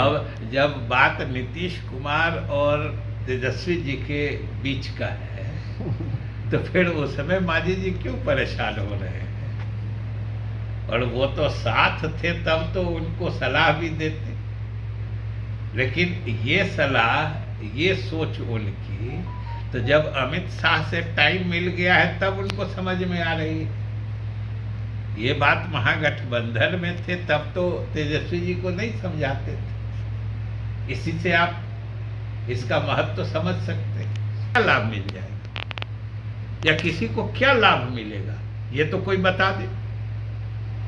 अब जब बात नीतीश कुमार और तेजस्वी जी के बीच का है तो फिर उस समय मांझी जी क्यों परेशान हो रहे हैं? और वो तो साथ थे, तब तो उनको सलाह भी देते। लेकिन ये सलाह, ये सोच उनकी तो जब अमित शाह से टाइम मिल गया है तब उनको समझ में आ रही है। ये बात महागठबंधन में थे तब तो तेजस्वी जी को नहीं समझाते थे। इसी से आप इसका महत्व तो समझ सकते हैं। क्या लाभ मिल जाएगा या किसी को क्या लाभ मिलेगा, ये तो कोई बता दे।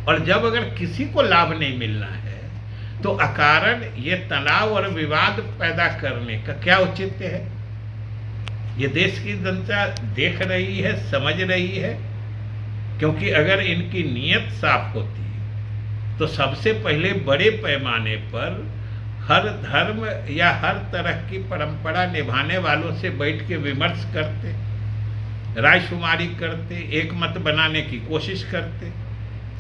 और जब अगर किसी को लाभ नहीं मिलना है तो अकारण ये तनाव और विवाद पैदा करने का क्या औचित्य है? ये देश की जनता देख रही है, समझ रही है। क्योंकि अगर इनकी नीयत साफ होती तो सबसे पहले बड़े पैमाने पर हर धर्म या हर तरह की परंपरा निभाने वालों से बैठ के विमर्श करते, रायशुमारी करते, एक मत बनाने की कोशिश करते।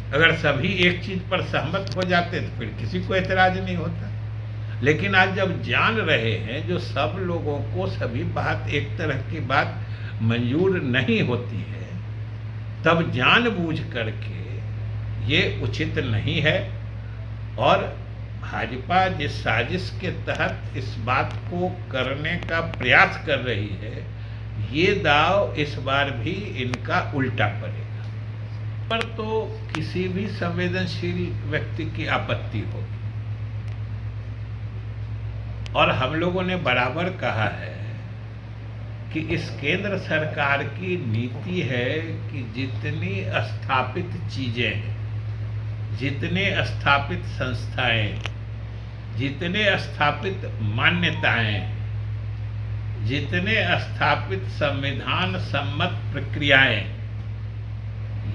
अगर सभी एक चीज पर सहमत हो जाते तो फिर किसी को एतराज नहीं होता। लेकिन आज जब जान रहे हैं जो सब लोगों को सभी बात, एक तरह की बात मंजूर नहीं होती है, तब जानबूझ करके ये उचित नहीं है। और भाजपा जिस साजिश के तहत इस बात को करने का प्रयास कर रही है, ये दाव इस बार भी इनका उल्टा पड़ेगा। पर तो किसी भी संवेदनशील व्यक्ति की आपत्ति होगी। और हम लोगों ने बराबर कहा है कि इस केंद्र सरकार की नीति है कि जितनी स्थापित चीजें हैं, जितने स्थापित संस्थाएं, जितने स्थापित मान्यताएं, जितने स्थापित संविधान सम्मत प्रक्रियाएं,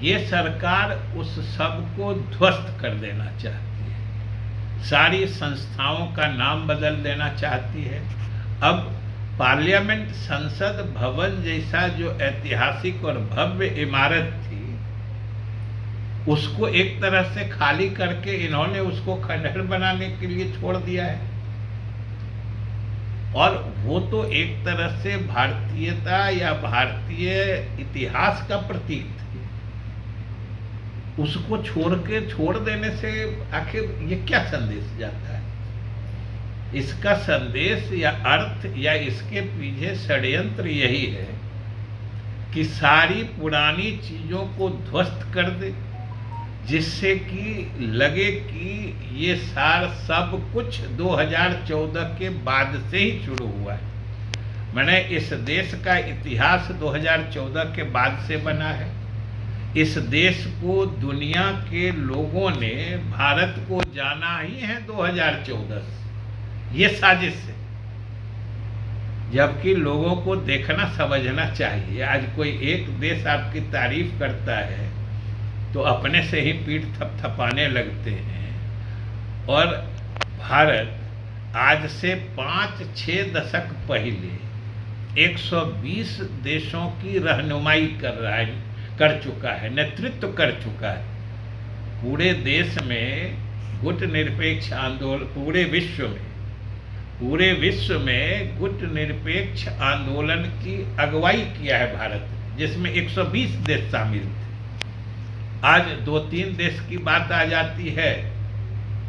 ये सरकार उस सब को ध्वस्त कर देना चाहती है। सारी संस्थाओं का नाम बदल देना चाहती है। अब पार्लियामेंट, संसद भवन जैसा जो ऐतिहासिक और भव्य इमारत थी, उसको एक तरह से खाली करके इन्होंने उसको खंडहर बनाने के लिए छोड़ दिया है। और वो तो एक तरह से भारतीयता या भारतीय इतिहास का प्रतीक थी। उसको छोड़ देने से आखिर ये क्या संदेश जाता है? इसका संदेश या अर्थ या इसके पीछे षड्यंत्र यही है कि सारी पुरानी चीजों को ध्वस्त कर दे, जिससे कि लगे कि ये सार सब कुछ 2014 के बाद से ही शुरू हुआ है। मैंने इस देश का इतिहास 2014 के बाद से बना है। इस देश को दुनिया के लोगों ने, भारत को जाना ही है 2014 से, ये साजिश है। जबकि लोगों को देखना समझना चाहिए। आज कोई एक देश आपकी तारीफ करता है तो अपने से ही पीठ थपथपाने लगते हैं। और भारत आज से 5-6 दशक पहले 120 देशों की रहनुमाई कर चुका है, नेतृत्व कर चुका है। पूरे देश में गुटनिरपेक्ष आंदोलन, पूरे विश्व में गुटनिरपेक्ष आंदोलन की अगुवाई किया है भारत, जिसमें 120 देश शामिल थे। आज 2-3 देश की बात आ जाती है,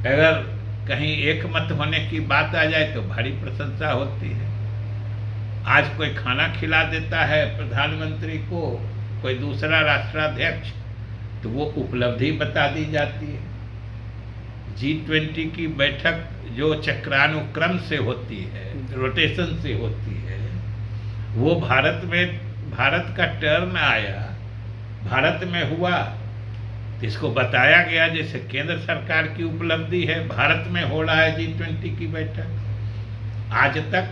अगर कहीं एक मत होने की बात आ जाए तो भारी प्रशंसा होती है। आज कोई खाना खिला देता है प्रधानमंत्री को कोई दूसरा राष्ट्राध्यक्ष, तो वो उपलब्धि बता दी जाती है। G20 की बैठक जो चक्रानुक्रम से होती है, रोटेशन से होती है, वो भारत का टर्न आया, भारत में हुआ, इसको बताया गया जैसे केंद्र सरकार की उपलब्धि है, भारत में हो रहा है G20 की बैठक। आज तक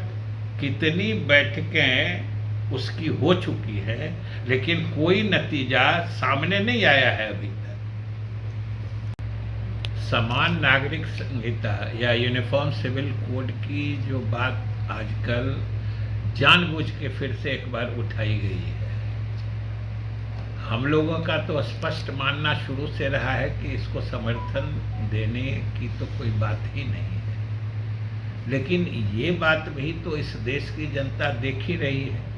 कितनी बैठकें उसकी हो चुकी है, लेकिन कोई नतीजा सामने नहीं आया है अभी तक। समान नागरिक संहिता या यूनिफॉर्म सिविल कोड की जो बात आजकल जानबूझ के फिर से एक बार उठाई गई है, हम लोगों का तो स्पष्ट मानना शुरू से रहा है कि इसको समर्थन देने की तो कोई बात ही नहीं है। लेकिन ये बात भी तो इस देश की जनता देख ही रही है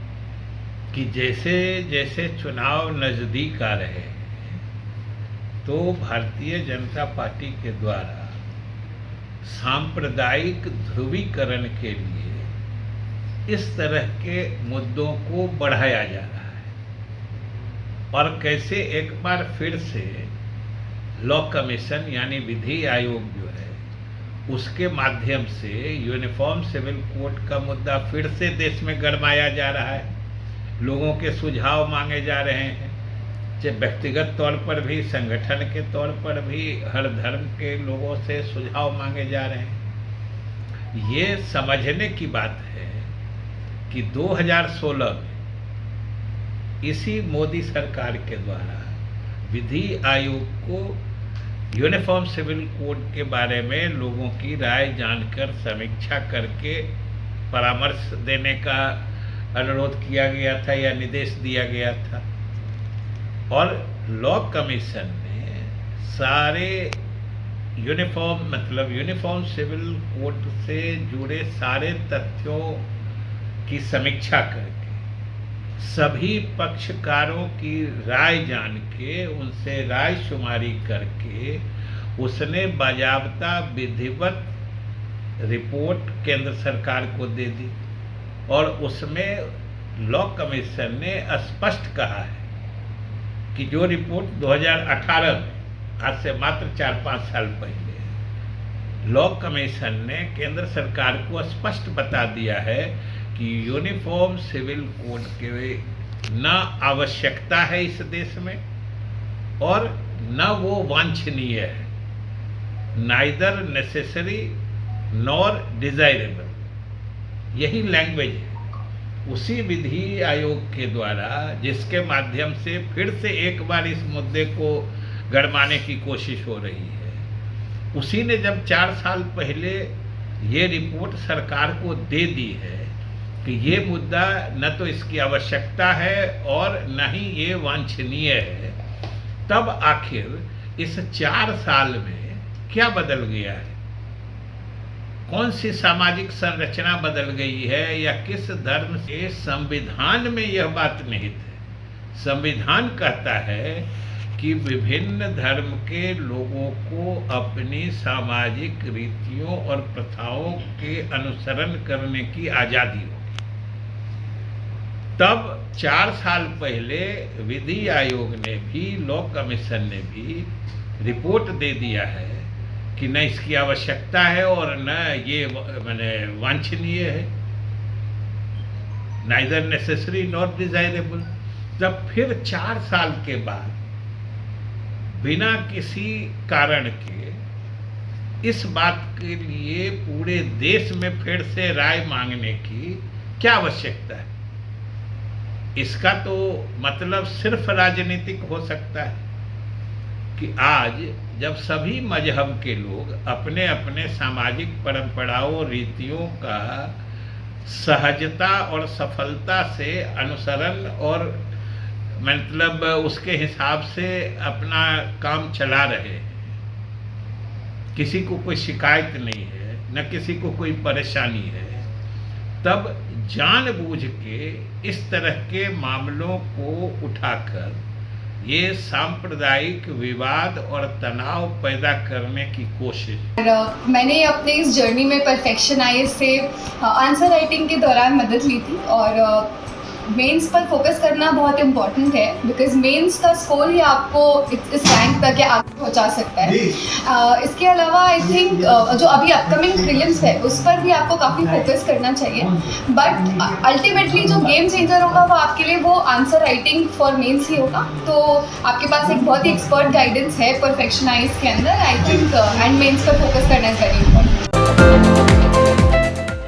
कि जैसे जैसे चुनाव नज़दीक आ रहे हैं तो भारतीय जनता पार्टी के द्वारा सांप्रदायिक ध्रुवीकरण के लिए इस तरह के मुद्दों को बढ़ाया जा रहा है और कैसे एक बार फिर से लॉ कमीशन यानी विधि आयोग जो है उसके माध्यम से यूनिफॉर्म सिविल कोड का मुद्दा फिर से देश में गरमाया जा रहा है। लोगों के सुझाव मांगे जा रहे हैं, चाहे व्यक्तिगत तौर पर भी, संगठन के तौर पर भी, हर धर्म के लोगों से सुझाव मांगे जा रहे हैं। ये समझने की बात है कि 2016 में इसी मोदी सरकार के द्वारा विधि आयोग को यूनिफॉर्म सिविल कोड के बारे में लोगों की राय जानकर समीक्षा करके परामर्श देने का अनुरोध किया गया था या निर्देश दिया गया था और लॉ कमीशन ने सारे यूनिफॉर्म सिविल कोड से जुड़े सारे तथ्यों की समीक्षा करके सभी पक्षकारों की राय जान के उनसे राय शुमारी करके उसने बाजाबता विधिवत रिपोर्ट केंद्र सरकार को दे दी और उसमें लॉ कमीशन ने स्पष्ट कहा है कि जो रिपोर्ट 2018 में, आज से मात्र 4-5 साल पहले लॉ कमीशन ने केंद्र सरकार को स्पष्ट बता दिया है कि यूनिफॉर्म सिविल कोड के न आवश्यकता है इस देश में और न वो वांछनीय है, नाइदर नेसेसरी नॉर डिजायरेबल, यही लैंग्वेज है उसी विधि आयोग के द्वारा जिसके माध्यम से फिर से एक बार इस मुद्दे को गरमाने की कोशिश हो रही है। उसी ने जब 4 साल पहले ये रिपोर्ट सरकार को दे दी है कि ये मुद्दा न तो इसकी आवश्यकता है और न ही ये वांछनीय है, तब आखिर इस 4 साल में क्या बदल गया है? कौन सी सामाजिक संरचना बदल गई है या किस धर्म से? संविधान में यह बात निहित है। संविधान कहता है कि विभिन्न धर्म के लोगों को अपनी सामाजिक रीतियों और प्रथाओं के अनुसरण करने की आज़ादी हो। तब 4 साल पहले विधि आयोग ने भी, लॉ कमीशन ने भी रिपोर्ट दे दिया है कि न इसकी आवश्यकता है और न ये वांछनीय है, नाइदर नेसेसरी नॉट डिजायरेबल। जब फिर 4 साल के बाद बिना किसी कारण के इस बात के लिए पूरे देश में फिर से राय मांगने की क्या आवश्यकता है? इसका तो मतलब सिर्फ राजनीतिक हो सकता है कि आज जब सभी मजहब के लोग अपने अपने सामाजिक परंपराओं, रीतियों का सहजता और सफलता से अनुसरण और मतलब उसके हिसाब से अपना काम चला रहे हैं, किसी को कोई शिकायत नहीं है, न किसी को कोई परेशानी है, तब जानबूझ के इस तरह के मामलों को उठाकर ये सांप्रदायिक विवाद और तनाव पैदा करने की कोशिश। मैंने अपने इस जर्नी में परफेक्शन आईएएस से आंसर राइटिंग के दौरान मदद ली थी और मेंस पर फोकस करना बहुत इम्पॉर्टेंट है बिकॉज मेंस का स्कोर ही आपको इस रैंक तक के आगे पहुंचा सकता है। इसके अलावा आई थिंक जो अभी अपकमिंग प्रीलिम्स है उस पर भी आपको काफ़ी फोकस करना चाहिए, बट अल्टीमेटली जो गेम चेंजर होगा वो आपके लिए वो आंसर राइटिंग फॉर मेंस ही होगा। तो आपके पास एक बहुत ही एक्सपर्ट गाइडेंस है परफेक्शन आईएएस के अंदर, आई थिंक एंड मेंस पर फोकस करना is very important.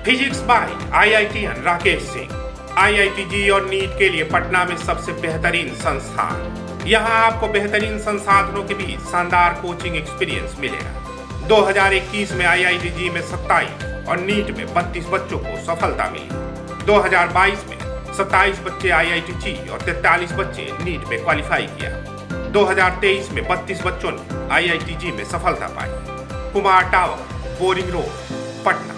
Physics bye IITian Rakesh Singh, IITG और नीट के लिए पटना में सबसे बेहतरीन संस्थान। यहाँ आपको बेहतरीन संसाधनों के बीच शानदार कोचिंग एक्सपीरियंस मिलेगा। 2021 में IITG में 27 और नीट में 32 बच्चों को सफलता मिली। 2022 में 27 बच्चे IITG और 43 बच्चे नीट में क्वालिफाई किया। 2023 में 32 बच्चों ने IITG में सफलता पाई। Kumar tower, boring road, Patna.